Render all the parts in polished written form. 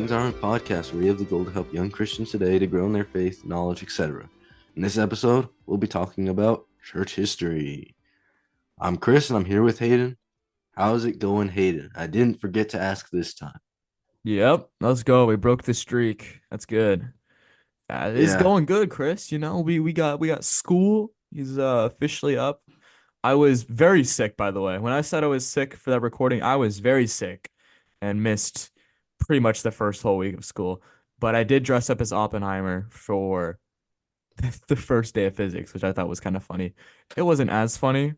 Things Are a podcast where we have the goal to help young Christians today to grow in their faith, knowledge, etc. In this episode, we'll be talking about church history. I'm Chris and I'm here with Hayden. How's it going, Hayden? I didn't forget to ask this time. Yep, let's go. We broke the streak. That's good. It's Yeah. going good, Chris. We got school. He's officially up. I was very sick, by the way. When I said I was sick for that recording, I was very sick and missed pretty much the first whole week of school. But I did dress up as Oppenheimer for the first day of physics, which I thought was kind of funny. It wasn't as funny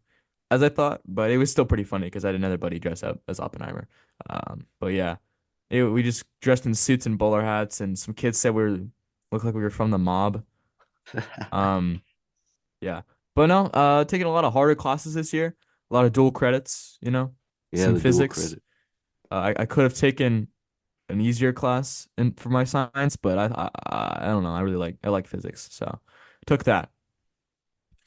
as I thought, but it was still pretty funny because I had another buddy dress up as Oppenheimer. But yeah, we just dressed in suits and bowler hats, and some kids said looked like we were from the mob. Um, yeah, but no, taking a lot of harder classes this year, a lot of dual credits, Yeah, some the dual physics. credit. I could have taken an easier class for my science, but I don't know. I like physics, so took that.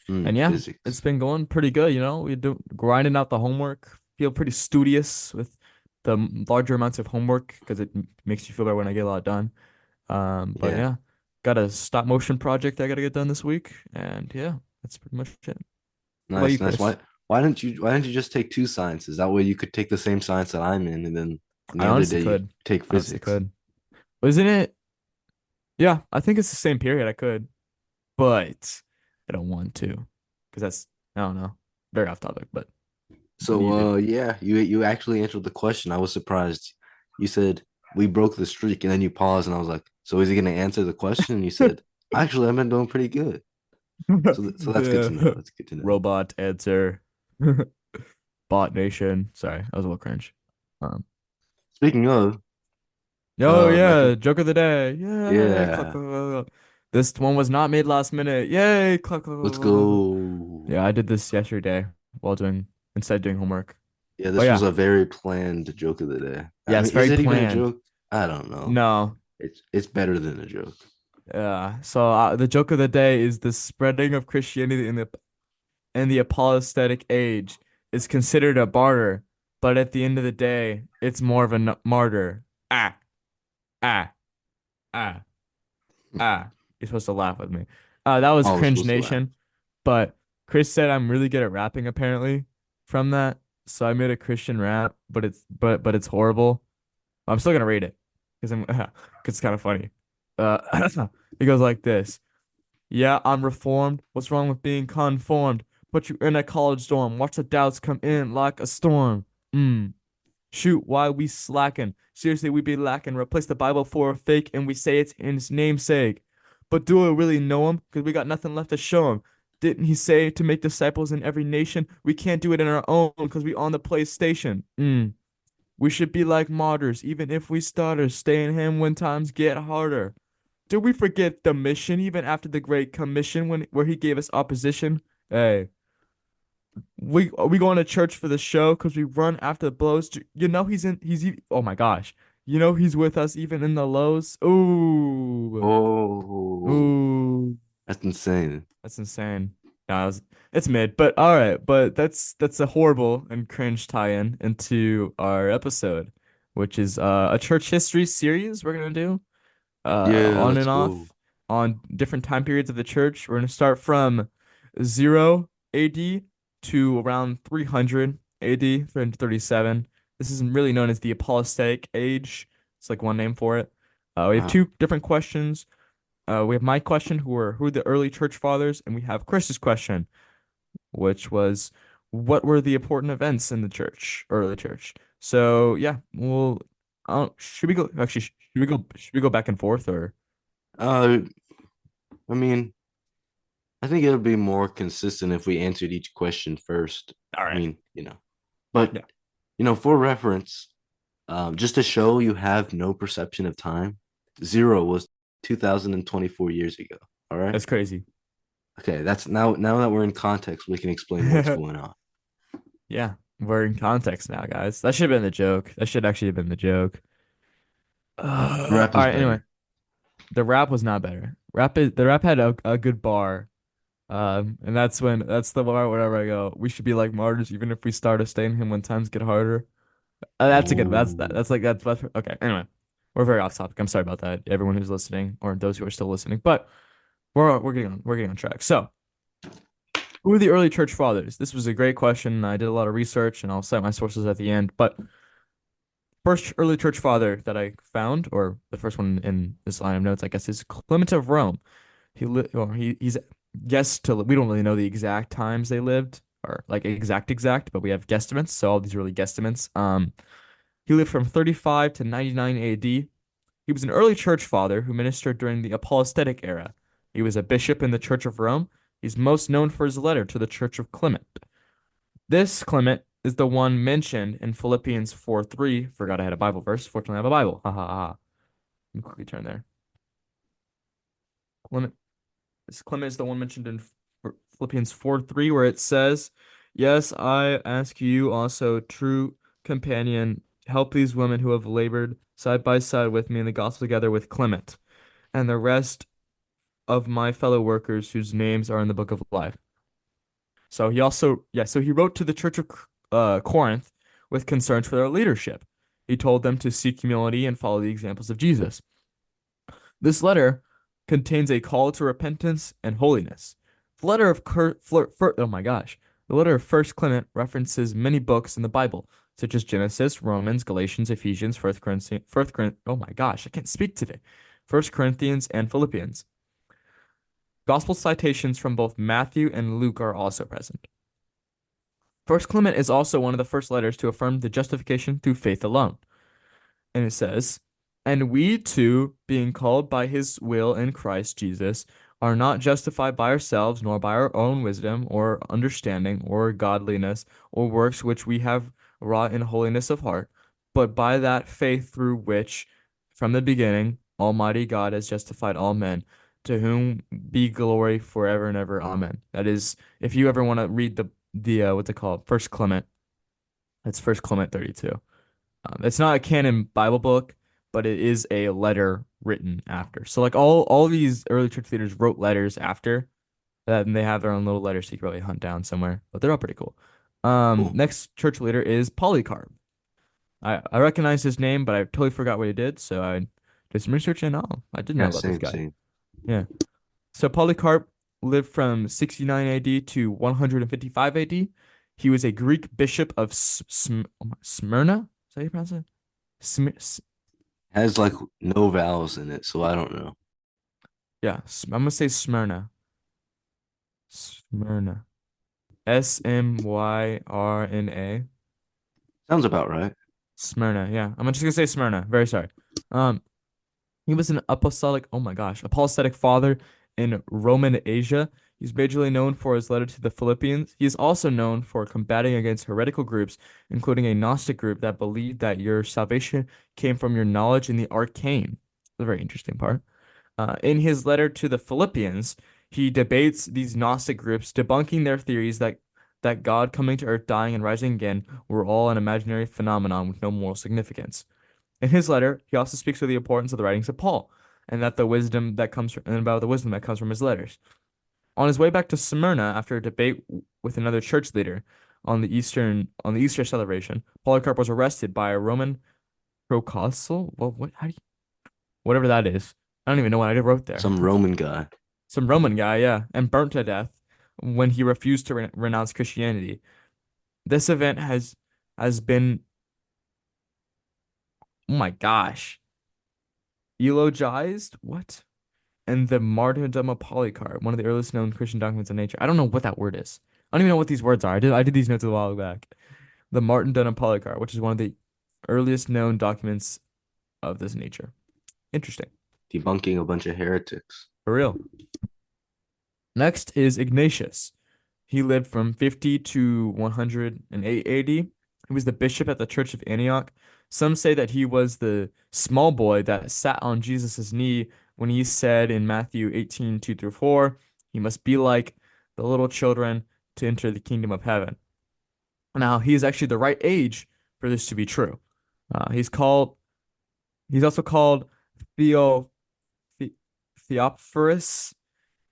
And yeah, it's Physics. been going pretty good. We do grinding out the homework. Feel pretty studious with the larger amounts of homework because it makes you feel better when I get a lot done. But Yeah. yeah, got a stop motion project I got to get done this week, and yeah, that's pretty much it. What about you, Nice, nice. Chris? Why didn't you just take two sciences? That way you could take the same science that I'm in and then I the other honestly day you could. take I honestly physics. could. Isn't it? Yeah, I think it's the same period. I could, but I don't want to because I don't know, very off topic. But what do you do? So yeah, you actually answered the question. I was surprised. You said we broke the streak and then you paused and I was like, so is he gonna answer the question? And you said, actually, I've been doing pretty good. So that's good to know. The That's good to know. robot answer. Bot Nation. Sorry, that was a little cringe. Um, Speaking of, oh I yeah, think joke of the day. Yay! Cluck, yeah, cluck, cluck, cluck. This one was not made last minute. Yay! Cluck, cluck, let's cluck, cluck, cluck. go. Yeah, I did this yesterday while doing instead of doing homework. Yeah, But this was yeah, a very planned joke of the day. I yeah, it's mean, is very it even a planned. joke? I don't know. No, It's better than a joke. yeah. So the joke of the day is the spreading of Christianity in the apostolic age is considered a barter, but at the end of the day, it's more of a martyr. Ah, ah, ah. Ah, you're supposed to laugh with me. That was I was Cringe supposed to laugh. Nation, but Chris said I'm really good at rapping apparently from that. So I made a Christian rap, but it's horrible. I'm still gonna rate it because I'm cause it's kind of funny. It goes like this. Yeah, I'm reformed. What's wrong with being conformed? Put you in a college dorm. Watch the doubts come in like a storm. Mm. Shoot, why we slacking? Seriously, we be lacking. Replace the Bible for a fake, and we say it's in his namesake. But do we really know him? Because we got nothing left to show him. Didn't he say to make disciples in every nation? We can't do it in our own because we on the PlayStation. We should be like martyrs, even if we stutter. Stay in him when times get harder. Did we forget the mission even after the Great Commission when where he gave us opposition? Hey, we are we going to church for the show because we run after the blows. Oh my gosh. He's with us even in the lows. Ooh. Oh, Ooh. that's insane. That's insane. No, it's mid, but all right. But that's a horrible and cringe tie-in into our episode, which is a church history series we're gonna do Yeah, on let's and go. off on different time periods of the church. We're gonna start from 0 AD to around 300 AD, 337. This is really known as the Apostolic Age. It's like one name for it. We have Wow. two different questions. We have my question, who are the early church fathers, and we have Chris's question, which was what were the important events in the church, early church. So yeah, should we go actually should we go back and forth or Uh, I mean, I think it would be more consistent if we answered each question first. all I right. mean, but Yeah, for reference, just to show you have no perception of time, zero was 2024 years ago. All right. that's crazy. Okay, that's now that we're in context, we can explain what's going on. Yeah, we're in context now, guys. That should have been the joke. That should actually have been the joke. The rap All is right, anyway, better. the rap was not better. The rap had a good bar. And that's the part wherever I go. We should be like martyrs, even if we start to stay in him when times get harder. That's a good. That's Oh, that. That's like that's okay. Anyway, We're very off topic. I'm sorry about that, everyone who's listening or those who are still listening. But we're getting on track. So, who were the early church fathers? This was a great question. I did a lot of research, and I'll cite my sources at the end. But first early church father that I found, or the first one in this line of notes, I guess, is Clement of Rome. He's guessed to we don't really know the exact times they lived or like exact, but we have guesstimates. So all these are really guesstimates. He lived from 35 to 99 AD. He was an early church father who ministered during the Apostolic era. He was a bishop in the Church of Rome. He's most known for his letter to the Church of Clement. This Clement is the one mentioned in Philippians 4:3. Forgot I had a Bible verse. Fortunately, I have a Bible. Ha ha ha. Let me quickly turn there. Clement, this Clement is the one mentioned in Philippians 4:3, where it says, "Yes, I ask you also, true companion, help these women who have labored side by side with me in the gospel together with Clement and the rest of my fellow workers whose names are in the book of life." So he also, yeah, so he wrote to the church of Corinth with concerns for their leadership. He told them to seek humility and follow the examples of Jesus. This letter contains a call to repentance and holiness. The letter of oh my gosh, the letter of First Clement references many books in the Bible, such as Genesis, Romans, Galatians, Ephesians, oh my gosh, I can't speak today. First Corinthians and Philippians. Gospel citations from both Matthew and Luke are also present. First Clement is also one of the first letters to affirm the justification through faith alone. And it says, "And we too, being called by his will in Christ Jesus, are not justified by ourselves, nor by our own wisdom, or understanding, or godliness, or works which we have wrought in holiness of heart, but by that faith through which, from the beginning, Almighty God has justified all men, to whom be glory forever and ever. Amen." That is, if you ever want to read the what's it called, First Clement, it's First Clement 32. It's not a canon Bible book, but it is a letter written after. So like all these early church leaders wrote letters after that, and they have their own little letters so you can really hunt down somewhere. But they're all pretty cool. Cool. Next church leader is Polycarp. I recognize his name, but I totally forgot what he did, so I did some research and I didn't know Yeah, about this same, guy. same. Yeah. So Polycarp lived from 69 AD to 155 AD. He was a Greek bishop of Smyrna. Is that how you pronounce it? Has like no vowels in it, so I don't know. Yeah, I'm gonna say Smyrna. Smyrna. Smyrna. Sounds about right. Smyrna. Yeah, I'm just gonna say Smyrna. Very sorry. Um, he was an apostolic father in Roman Asia. He's majorly known for his letter to the Philippians. He is also known for combating against heretical groups, including a Gnostic group that believed that your salvation came from your knowledge in the arcane. The very interesting part. In his letter to the Philippians, he debates these Gnostic groups, debunking their theories that God coming to earth, dying, and rising again were all an imaginary phenomenon with no moral significance. In his letter, he also speaks of the importance of the writings of Paul and about the wisdom that comes from his letters. On his way back to Smyrna after a debate with another church leader on the Easter celebration, Polycarp was arrested by a Roman proconsul. Whatever that is. I don't even know what I wrote there. Some Roman guy. Some Roman guy, yeah, and burnt to death when he refused to renounce Christianity. This event has been, oh my gosh, eulogized. What? And the martyrdom of Polycarp, one of the earliest known Christian documents of nature. I don't know what that word is. I don't even know what these words are. I did these notes a while back. The martyrdom of Polycarp, which is one of the earliest known documents of this nature. Interesting. Debunking a bunch of heretics. For real. Next is Ignatius. He lived from 50 to 108 AD. He was the bishop at the Church of Antioch. Some say that he was the small boy that sat on Jesus' knee when he said in Matthew 18:2 through 4, "He must be like the little children to enter the kingdom of heaven." Now, he is actually the right age for this to be true. He's called, he's also called Theo, Theophorus,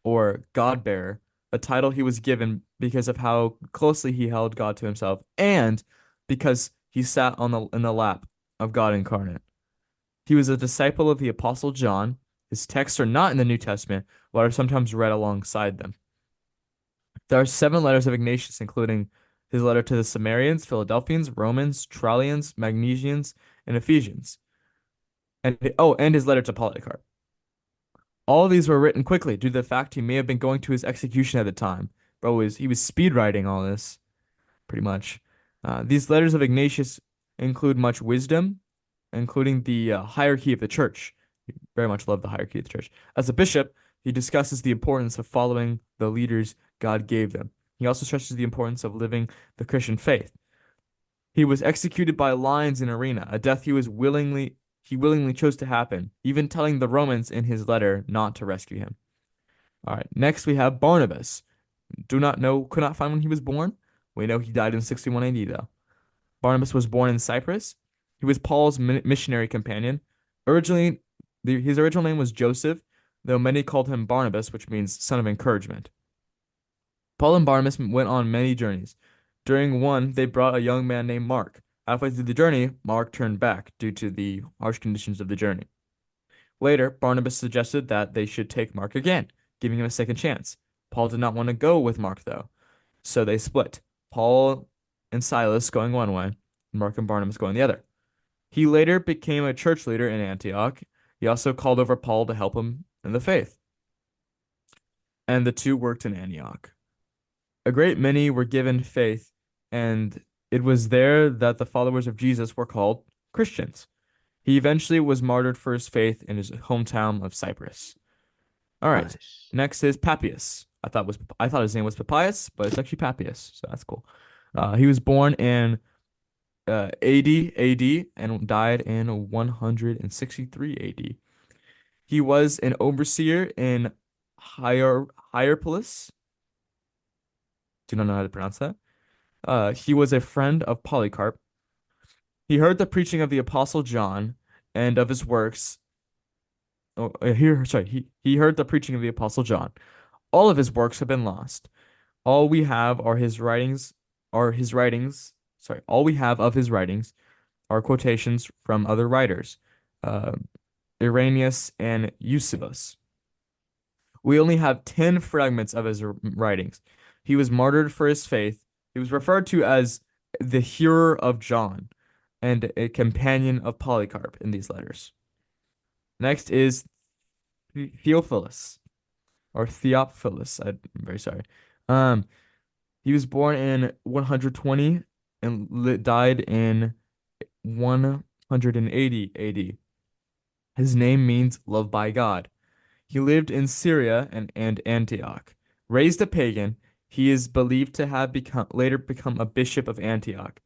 or God bearer, a title he was given because of how closely he held God to himself and because he sat in the lap of God incarnate. He was a disciple of the Apostle John. His texts are not in the New Testament, but are sometimes read alongside them. There are seven letters of Ignatius, including his letter to the Samaritans, Philadelphians, Romans, Trallians, Magnesians, and Ephesians, and his letter to Polycarp. All of these were written quickly due to the fact he may have been going to his execution at the time. He was speed writing all this, pretty much. These letters of Ignatius include much wisdom, including the hierarchy of the church. He very much loved the hierarchy of the church. As a bishop, he discusses the importance of following the leaders God gave them. He also stresses the importance of living the Christian faith. He was executed by lions in arena, a death he willingly chose to happen, even telling the Romans in his letter not to rescue him. All right, next we have Barnabas. Could not find when he was born. We know he died in 61 AD though. Barnabas was born in Cyprus. He was Paul's missionary companion. Originally, his original name was Joseph, though many called him Barnabas, which means son of encouragement. Paul and Barnabas went on many journeys. During one, they brought a young man named Mark. Halfway through the journey, Mark turned back due to the harsh conditions of the journey. Later, Barnabas suggested that they should take Mark again, giving him a second chance. Paul did not want to go with Mark, though, so they split. Paul and Silas going one way, Mark and Barnabas going the other. He later became a church leader in Antioch. He also called over Paul to help him in the faith, and the two worked in Antioch. A great many were given faith, and it was there that the followers of Jesus were called Christians. He eventually was martyred for his faith in his hometown of Cyprus. All right. Nice. Next is Papias. I thought his name was Papias, but it's actually Papias, so that's cool. He was born in 80 AD and died in 163 AD. He was an overseer in Hierapolis. Do not know how to pronounce that. He was a friend of Polycarp. He heard the preaching of the Apostle John and of his works. He heard the preaching of the Apostle John. All of his works have been lost. All we have all we have of his writings are quotations from other writers, uh, Irenaeus and Eusebius. We only have 10 fragments of his writings. He was martyred for his faith. He was referred to as the hearer of John and a companion of Polycarp in these letters. Next is Theophilus or Theophilus. I'm very sorry. Um, he was born in 120 and died in 180 AD. His name means loved by God. He lived in Syria and Antioch. Raised a pagan, he is believed to have later become a bishop of Antioch.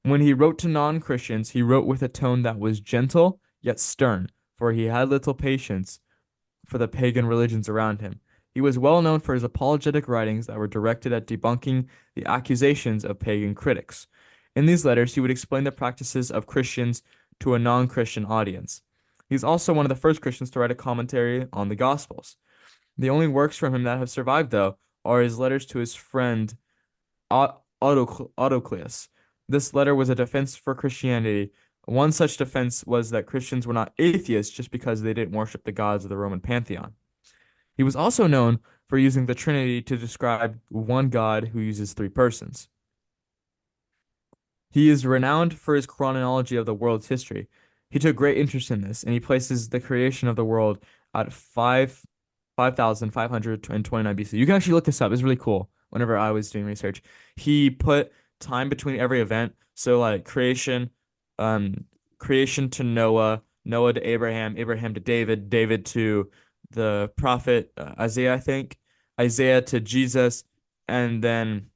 When he wrote to non-Christians, he wrote with a tone that was gentle yet stern, for he had little patience for the pagan religions around him. He was well known for his apologetic writings that were directed at debunking the accusations of pagan critics. In these letters, he would explain the practices of Christians to a non-Christian audience. He's also one of the first Christians to write a commentary on the Gospels. The only works from him that have survived, though, are his letters to his friend Autocleus. This letter was a defense for Christianity. One such defense was that Christians were not atheists just because they didn't worship the gods of the Roman pantheon. He was also known for using the Trinity to describe one God who uses three persons. He is renowned for his chronology of the world's history. He took great interest in this, and he places the creation of the world at 5,529 BC. You can actually look this up. It's really cool. Whenever I was doing research, he put time between every event. So like creation to Noah, Noah to Abraham, Abraham to David, David to the prophet Isaiah, I think, Isaiah to Jesus, and then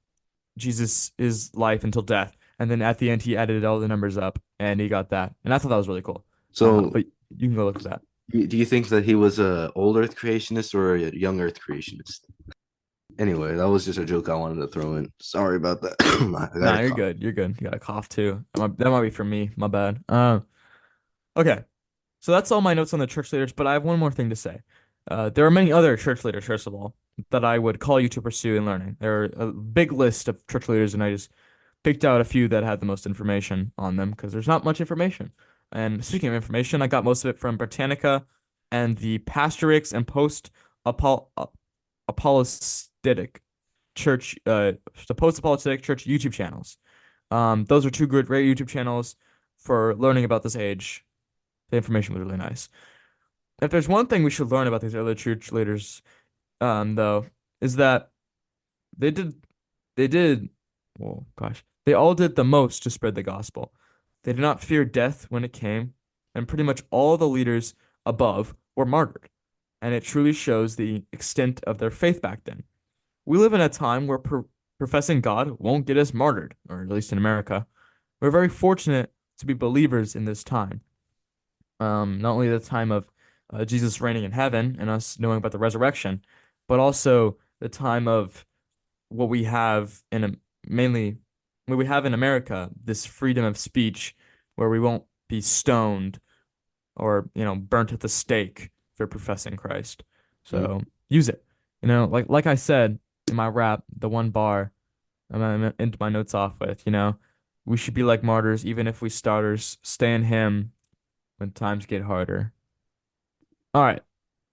Jesus' life until death. And then at the end, he added all the numbers up, and he got that. And I thought that was really cool. So, But you can go look at that. do you think that he was a old Earth creationist or a young Earth creationist? Anyway, that was just a joke I wanted to throw in. Sorry about that. I got Nah, a you're cough. good. You're good. You got a cough too. That might be for me. My bad. Okay. So that's all my notes on the church leaders, but I have one more thing to say. There are many other church leaders, first of all, that I would call you to pursue in learning. There are a big list of church leaders, and I just picked out a few that had the most information on them because there's not much information. And speaking of information, I got most of it from Britannica and the Pastorix and Apollostatic Church, the Post Apollostatic Church YouTube channels. Those are two great YouTube channels for learning about this age. The information was really nice. If there's one thing we should learn about these early church leaders, though, is that they did, they did, well, gosh, they all did the most to spread the gospel. They did not fear death when it came, and pretty much all the leaders above were martyred. And it truly shows the extent of their faith back then. We live in a time where professing God won't get us martyred, or at least in America. We're very fortunate to be believers in this time. Not only the time of Jesus reigning in heaven and us knowing about the resurrection, but also the time of what we have mainly what we have in America, this freedom of speech, where we won't be stoned or burnt at the stake for professing Christ. Mhm. So use it. Like I said in my rap, the one bar I'm into my notes off with, we should be like martyrs, even if we starters. Stay in Him when times get harder. All right,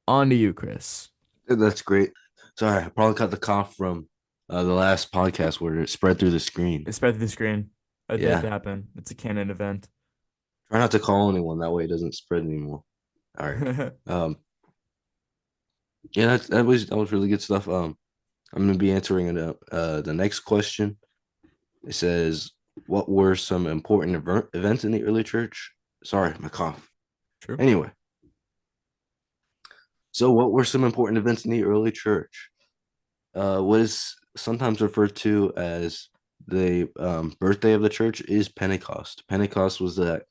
on to you, Chris. That's great. Sorry, I probably caught the cough from the last podcast where it spread through the screen. It's spread to the screen. It did Yeah, happen. It's a canon event. try not to call anyone. That way it doesn't spread anymore. All right. Um, yeah, that was really good stuff. I'm gonna be answering the next question. It says, "What were some important events in the early church?" Sorry, my cough. True. Anyway, so what were some important events in the early church? What is sometimes referred to as the birthday of the church is Pentecost. Pentecost was that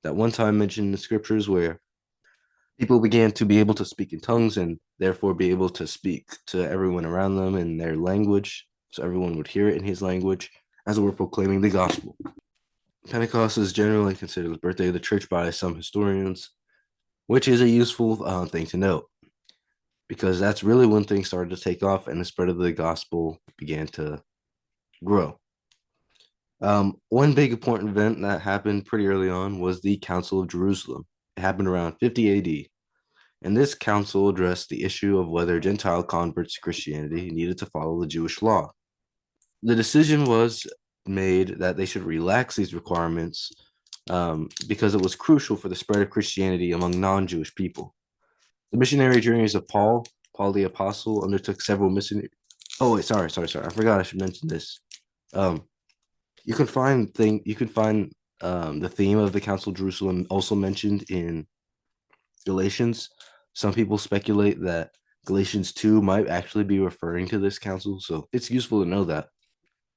one time mentioned in the scriptures where people began to be able to speak in tongues and therefore be able to speak to everyone around them in their language, so everyone would hear it in his language as we're proclaiming the gospel. Pentecost is generally considered the birthday of the church by some historians, which is a useful thing to note because that's really when things started to take off and the spread of the gospel began to grow. One big important event that happened pretty early on was the Council of Jerusalem. It happened around 50 AD, and this council addressed the issue of whether Gentile converts to Christianity needed to follow the Jewish law. The decision was made that they should relax these requirements because it was crucial for the spread of Christianity among non-Jewish people. The missionary journeys of Paul the Apostle, undertook several missionary. Oh wait, sorry. I forgot I should mention this. Um, you can find the theme of the Council of Jerusalem also mentioned in Galatians. Some people speculate that Galatians 2 might actually be referring to this council, so it's useful to know that.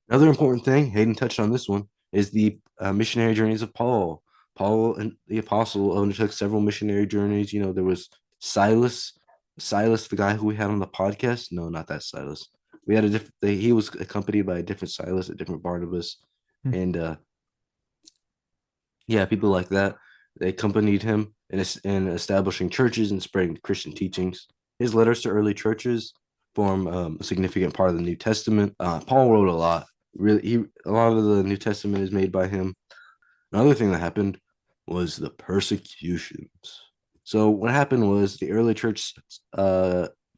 Another important thing, Hayden touched on this one, is the missionary journeys of Paul. Paul and the apostle undertook several missionary journeys. There was Silas, the guy who we had on the podcast. No, not that Silas. We had a different. He was accompanied by a different Silas, a different Barnabas, Hmm. and yeah, people like that. They accompanied him in establishing churches and spreading Christian teachings. His letters to early churches form a significant part of the New Testament. Paul wrote a lot. Really, a lot of the New Testament is made by him. Another thing that happened was the persecutions. So what happened was the early church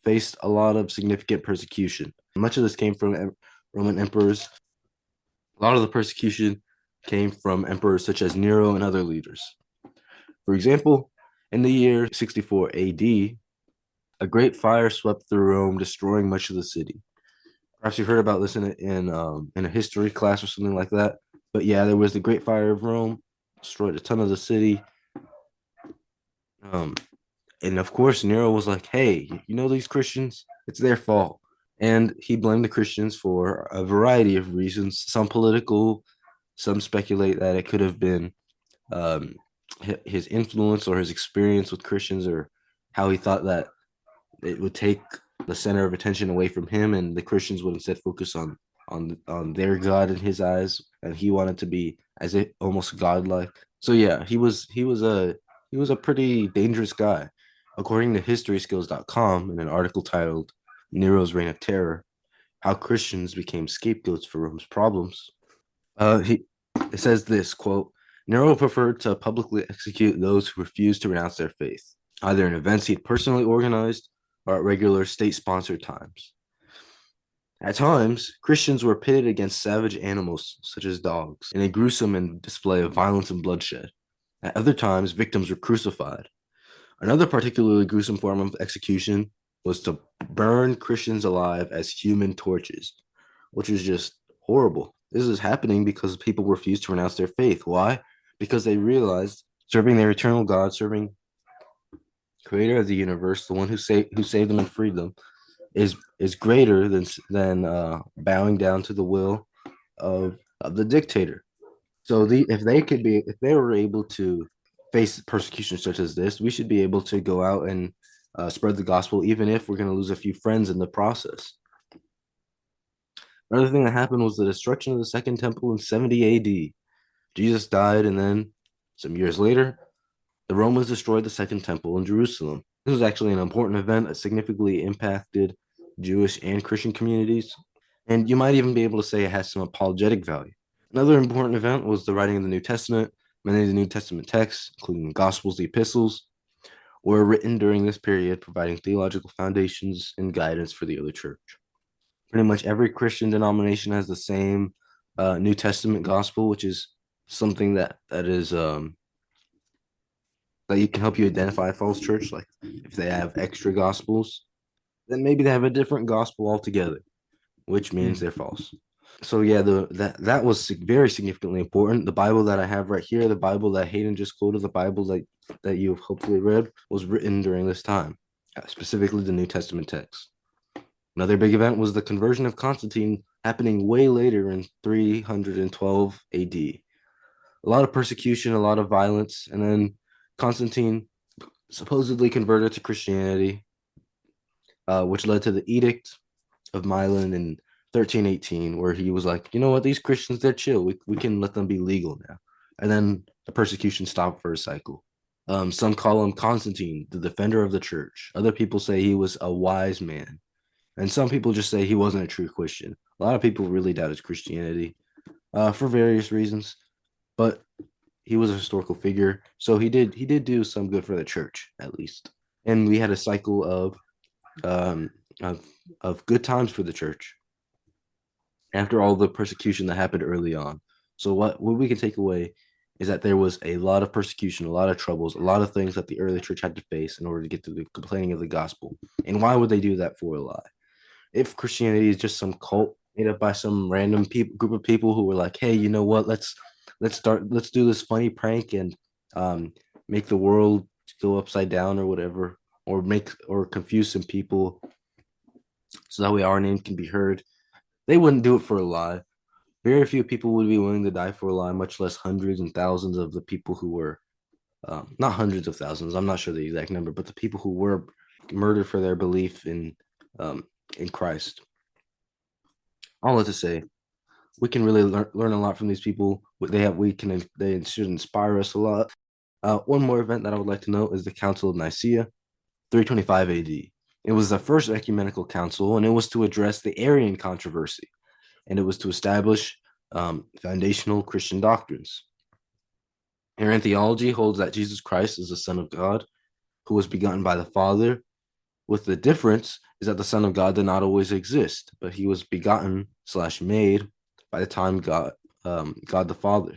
faced a lot of significant persecution. Much of this came from Roman emperors. A lot of the persecution came from emperors such as Nero and other leaders. For example, in the year 64 AD, a great fire swept through Rome, destroying much of the city. Perhaps you've heard about this in a history class or something like that. But yeah, there was the Great Fire of Rome, destroyed a ton of the city. Um, and of course, Nero was like, "Hey, these Christians? It's their fault." And he blamed the Christians for a variety of reasons. Some political, some speculate that it could have been um, his influence or his experience with Christians, or how he thought that it would take the center of attention away from him, and the Christians would instead focus on their God in his eyes, and he wanted to be as if almost godlike. So yeah, he was a pretty dangerous guy, according to HistorySkills.com in an article titled "Nero's Reign of Terror: How Christians Became Scapegoats for Rome's Problems." He it says this quote: Nero preferred to publicly execute those who refused to renounce their faith, either in events he'd personally organized or at regular state sponsored times. At times, Christians were pitted against savage animals, such as dogs, in a gruesome display of violence and bloodshed. At other times, victims were crucified. Another particularly gruesome form of execution was to burn Christians alive as human torches, which is just horrible. This is happening because people refuse to renounce their faith. Why? Because they realized serving their eternal God, serving creator of the universe, the one who saved them and freed them, is greater than bowing down to the will of the dictator. So if they were able to face persecution such as this, we should be able to go out and spread the gospel, even if we're going to lose a few friends in the process. Another thing that happened was the destruction of the Second Temple in 70 AD. Jesus died, and then some years later, the Romans destroyed the Second Temple in Jerusalem. This was actually an important event that significantly impacted Jewish and Christian communities, and you might even be able to say it has some apologetic value. Another important event was the writing of the New Testament. Many of the New Testament texts, including the Gospels, the Epistles, were written during this period, providing theological foundations and guidance for the early church. Pretty much every Christian denomination has the same New Testament gospel, which is something that you can help you identify a false church. Like if they have extra gospels, then maybe they have a different gospel altogether, which means Mm. they're false. So yeah, that was very significantly important. The Bible that I have right here, the Bible that Hayden just quoted, the Bible that you've hopefully read, was written during this time, specifically the New Testament text. Another big event was the conversion of Constantine, happening way later in 312 AD. A lot of persecution, a lot of violence, and then Constantine supposedly converted to Christianity, which led to the Edict of Milan in 1318, where he was like, you know what, these Christians, they're chill. We can let them be legal now. And then the persecution stopped for a cycle. Some call him Constantine, the defender of the church. Other people say he was a wise man. And some people just say he wasn't a true Christian. A lot of people really doubt his Christianity for various reasons, but he was a historical figure, so he did do some good for the church at least. And we had a cycle um, of of good times for the church after all the persecution that happened early on. So what we can take away is that there was a lot of persecution, a lot of troubles, a lot of things that the early church had to face in order to get to the complaining of the gospel. And why would they do that for a lie? If Christianity is just some cult made up by some random group of people who were like, hey, you know what? Let's do this funny prank and um, make the world go upside down or whatever, or confuse some people so that way our name can be heard. They wouldn't do it for a lie. Very few people would be willing to die for a lie, much less hundreds and thousands of the people who were not hundreds of thousands. I'm not sure the exact number, but the people who were murdered for their belief um, in Christ. All that to say, we can really learn a lot from these people. They should inspire us a lot. One more event that I would like to note is the Council of Nicaea, 325 AD. It was the first ecumenical council, and it was to address the Arian controversy, and it was to establish foundational Christian doctrines. Arian theology holds that Jesus Christ is the Son of God, who was begotten by the Father, with the difference is that the Son of God did not always exist, but he was begotten slash made by the time God the Father,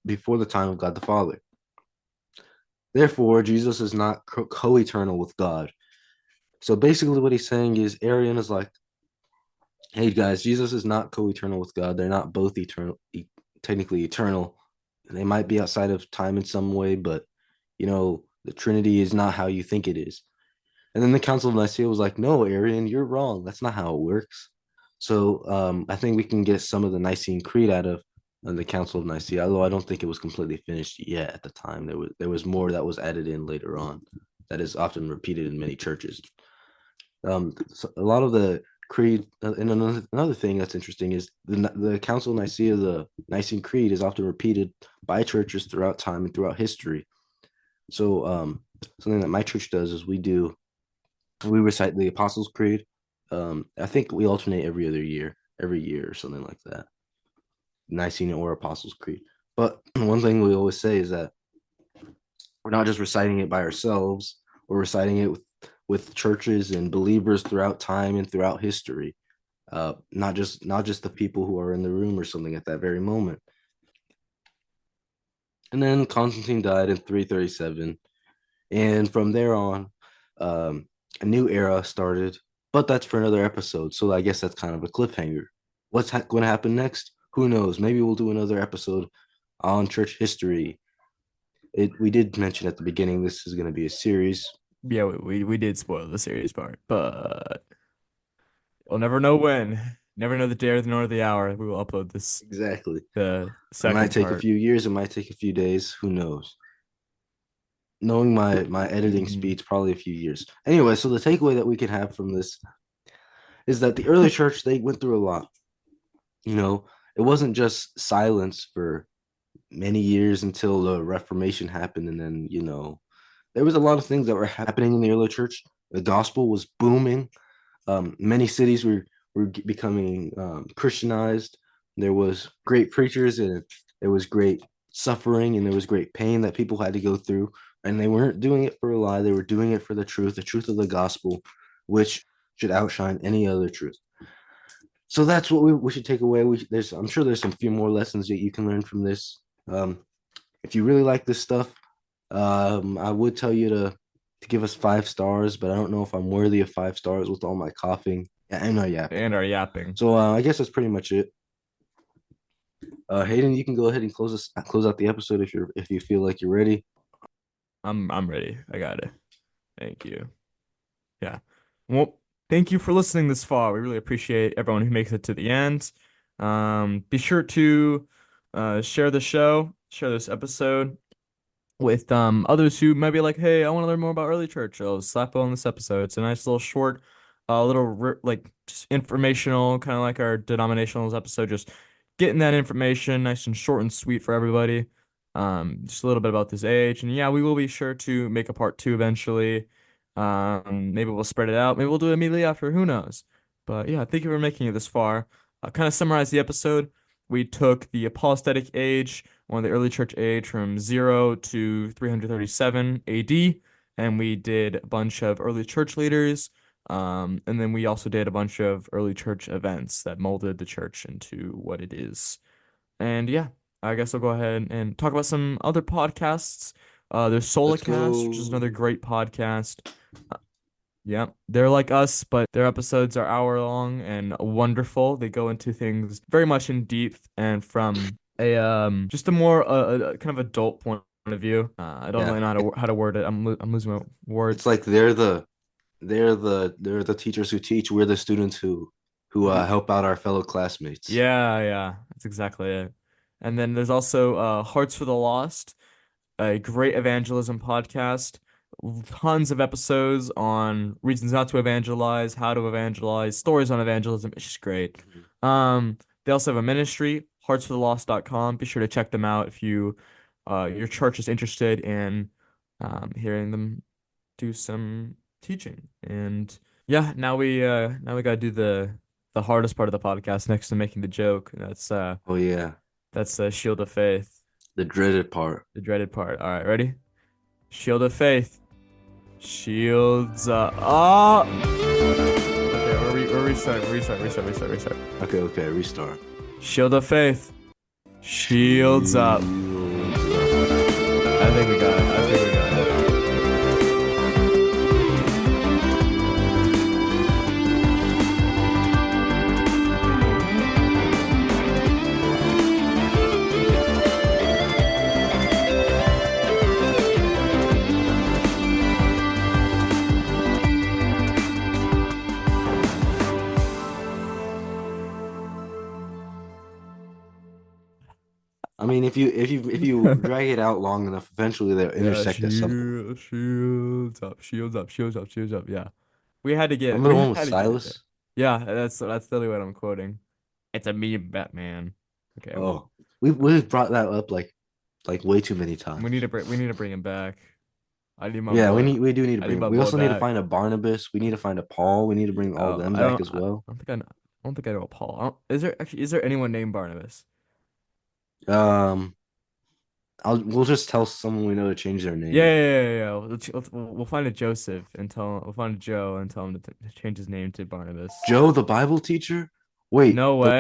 before the time of God the Father. Therefore, Jesus is not co-eternal with God. So basically, what he's saying is Arian is like, hey guys, Jesus is not co-eternal with God. They're not both eternal, technically eternal. They might be outside of time in some way, but the Trinity is not how you think it is. And then the Council of Nicaea was like, no, Arian, you're wrong. That's not how it works. So I think we can get some of the Nicene Creed out of the Council of Nicaea, although I don't think it was completely finished yet at the time. There was more that was added in later on that is often repeated in many churches. So a lot of the creed, and another thing that's interesting is the Council of Nicaea, the Nicene Creed, is often repeated by churches throughout time and throughout history. So something that my church does is we recite the Apostles' Creed. I think we alternate every year or something like that. Nicene or Apostles' Creed. But one thing we always say is that we're not just reciting it by ourselves, we're reciting it with churches and believers throughout time and throughout history. Not just the people who are in the room or something at that very moment. And then Constantine died in 337, and from there on, um, a new era started. But that's for another episode. So I guess that's kind of a cliffhanger. What's going to happen next? Who knows? Maybe we'll do another episode on church history. We did mention at the beginning this is going to be a series. Yeah, we did spoil the series part, but we'll never know when. Never know the day nor the hour we will upload this Exactly. the It might second take a part. few years. It might take a few days. Who knows? Knowing my editing Hmm. speeds, probably a few years. Anyway, so the takeaway that we can have from this is that the early church, they went through a lot. You know, it wasn't just silence for many years until the Reformation happened, and then there was a lot of things that were happening in the early church. The gospel was booming. Many cities were becoming Christianized. There was great preachers, and there was great suffering, and there was great pain that people had to go through. And they weren't doing it for a lie; they were doing it for the truth of the gospel, which should outshine any other truth. So that's what we should take away. I'm sure there's some few more lessons that you can learn from this. If you really like this stuff, I would tell you to give us 5 stars, but I don't know if I'm worthy of 5 stars with all my coughing and my yapping. And our yapping. So I guess that's pretty much it. Hayden, you can go ahead and close out the episode if you feel like you're ready. I'm ready. I got it. Thank you. Yeah. Well, thank you for listening this far. We really appreciate everyone who makes it to the end. Be sure to share the show, share this episode with others who might be like, hey, I want to learn more about early church. I'll slap on this episode. It's a nice little short, like just informational, kind of like our denominationals episode, just getting that information nice and short and sweet for everybody. Just a little bit about this age. And yeah, we will be sure to make a part two eventually. Maybe we'll spread it out. Maybe we'll do it immediately after. Who knows? But yeah, thank you for making it this far. I'll kind of summarize the episode. We took the apostolic age, one of the early church age, from 0 to 337 AD, and we did a bunch of early church leaders. And then we also did a bunch of early church events that molded the church into what it is. And yeah, I guess I'll go ahead and talk about some other podcasts. There's Let's Solicast, which is go. another great podcast. Yeah, they're like us, but their episodes are hour long and wonderful. They go into things very much in depth and from a just a more kind of adult point of view. I don't Yeah, really know how to word it. I'm losing my it's words. like they're the teachers who teach. We're the students who help out our fellow classmates. Yeah, that's exactly it. And then there's also Hearts for the Lost, a great evangelism podcast. Tons of episodes on reasons not to evangelize, how to evangelize, stories on evangelism. It's just great. Mhm. They also have a ministry, heartsforthelost.com. Be sure to check them out if your church is interested in hearing them do some teaching. And yeah, now we gotta do the hardest part of the podcast next to making the joke. Oh yeah, That's Shield of Faith, the dreaded part. the dreaded part. All right, ready? Shield of Faith. Shields up. Okay, we're restart. Okay, restart. Shield of Faith. Shields up. Shields up. I think we got it. I think we got it. I mean, if you drag it out long enough, eventually they'll Yeah, intersect at some point. shields up, shields up, shields up, shields up. Yeah, Remember the we one with had to get it there. Silas? Yeah, that's literally what I'm quoting. It's a meme, Batman. Okay, well, Oh, we've brought that up like way too many times. we need to bring him back. I need my Yeah, boy. we do need to I need bring. my We boy also need to back. find a Barnabas. We need to find a Paul. We need to bring all Oh, them back as well. I don't think I know a Paul. Is there anyone named Barnabas? Um, we'll just tell someone we know to change their Yeah, name. yeah, yeah, yeah, yeah. We'll find a Joseph and we'll find a Joe and tell him to change his name to Barnabas. Joe, the Bible teacher? Wait, No way.